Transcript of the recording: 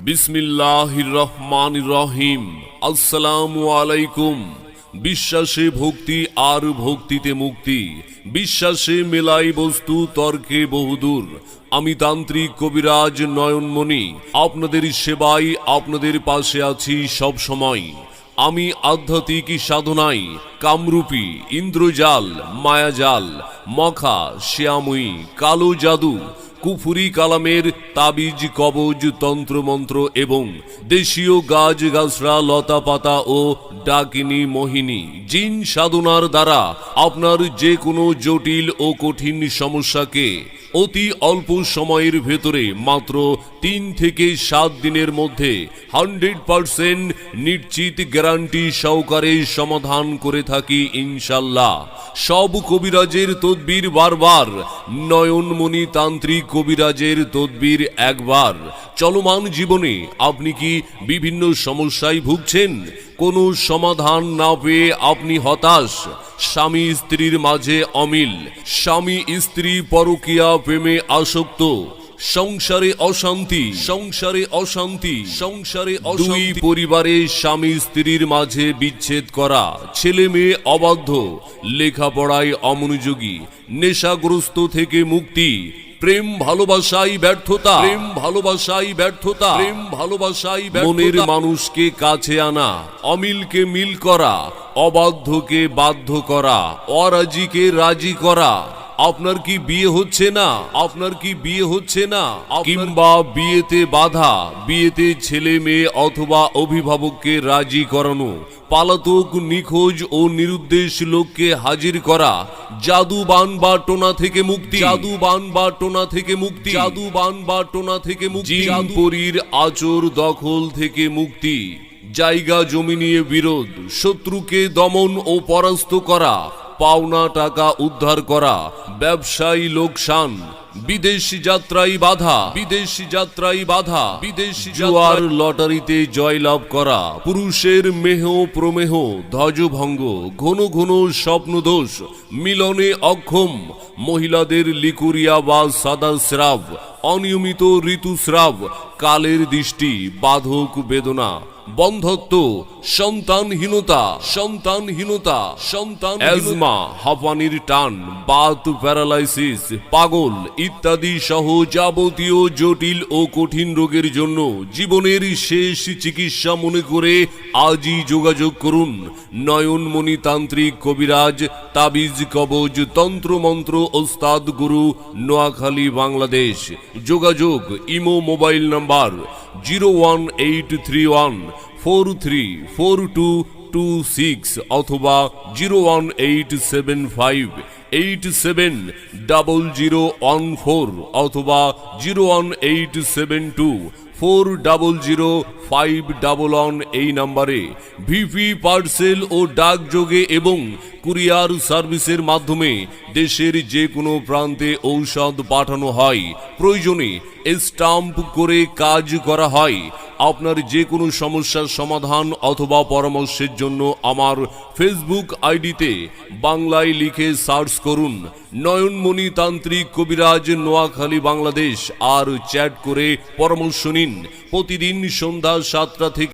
বিসমিল্লাহির রহমানির রহিম। আসসালামু আলাইকুম। বিশ্বাসে ভক্তি আর ভক্তিতে মুক্তি, বিশ্বাসে মেলাই বস্তু তর্কে বহুদূর। আমি তান্ত্রিক কবিরাজ নয়নমণি আপনাদের সেবায় আপনাদের পাশে আছি সব সময়। আমি আধ্যাত্মিক সাধনায় কামরূপী, ইন্দ্রজাল, মায়াজাল, মখা, শ্যাময়ী, কালো জাদু, কুফুরি কালামের তাবিজ, কবজ, তন্ত্রমন্ত্র এবং দেশীয় গাছ গাছরা, লতা পাতা ও ডাকিনী মোহিনী জিন সাধনার দ্বারা আপনার যে কোনো জটিল ও কঠিন সমস্যাকে অতি অল্প সময়ের ভেতরে মাত্র 3 থেকে 7 দিনের মধ্যে 100% নিশ্চিত গ্যারান্টি সহকারে সমাধান করে থাকি ইনশাল্লাহ। সব কবিরাজের তদবির বারবার, নয়নমণি তান্ত্রিক কবিরাজের তদবির একবার। চলমান জীবনে আপনি কি বিভিন্ন সমস্যায় ভুগছেন? কোনো সমাধান না পেয়ে আপনি হতাশ? স্বামী স্ত্রীর মাঝে অমিল, স্বামী স্ত্রী পরকীয়া প্রেমে আসক্ত, সংসারে অশান্তি, দুই পরিবারে স্বামী স্ত্রীর মাঝে বিচ্ছেদ করা, ছেলে মেয়ে অবাধ্য, লেখাপড়ায় অমনোযোগী, নেশাগ্রস্ত থেকে মুক্তি, প্রেম ভালোবাসায় ব্যর্থতা, মনের মানুষকে কাছে আনা, অমিলকে মিল করা, অবাধ্যকে বাধ্য করা, অরাজিকে রাজি করা। আপনার কি বিয়ে হচ্ছে না? কিংবা বিয়েতে বাধা, বিয়েতে ছেলে মেয়ে অথবা অভিভাবককে রাজি করানো, পালাতক, নিখোঁজ ও নিরুদ্দেশ লোককে হাজির করা, জাদুবান বা টোনা থেকে মুক্তি, জিন পরীর আচর দখল থেকে মুক্তি, জায়গা জমি নিয়ে বিরোধ, শত্রুকে দমন ও পরাস্ত করা, পাওনা টাকা উদ্ধার করা, ব্যবসায়ী লোকসান, বিদেশ যাত্রায় বাধা, জুয়ার লটারিতে জয়লাভ করা, পুরুষের মেহ প্রমেহ, ধ্বজভঙ্গ, ঘন ঘন স্বপ্নদোষ, মিলনে অক্ষম, মহিলাদের লিকুরিয়া বা সাদা স্রাব, অনিয়মিত ঋতুস্রাব, কালের দৃষ্টি, বাধক বেদনা, বন্ধত্ব, সন্তানহীনতা, অ্যাজমা, হাঁপানির টান, বাত, প্যারালাইসিস, পাগল ইত্যাদি সহ যাবতীয় জটিল ও কঠিন রোগের জন্য জীবনের শেষ চিকিৎসা মনে করে আজই যোগাযোগ করুন। নয়নমণি তান্ত্রিক কবিরাজ, তাবিজ, কবজ, তন্ত্রমন্ত্র ওস্তাদ গুরু, নোয়াখালী, বাংলাদেশ। যোগাযোগ ইমো মোবাইল নাম্বার 01831434226 অথবা 01875870014 অথবা 01872400511 এই নম্বরে ভিপি পার্সেল ও ডাকযোগে এবং কুরিয়ার সার্ভিসের মাধ্যমে দেশের যে কোনো প্রান্তে ঔষধ পাঠানো হয়। প্রয়োজনে স্টাম্প করে কাজ করা হয়। আপনার যে কোনো সমস্যার সমাধান অথবা পরামর্শের জন্য আমার ফেসবুক আইডিতে বাংলায় লিখে সার্চ করুন নয়নমণি তান্ত্রিক কবিরাজ, নোয়াখালী, বাংলাদেশ, আর চ্যাট করে পরামর্শ নিন। প্রতিদিন সন্ধ্যা 7টা থেকে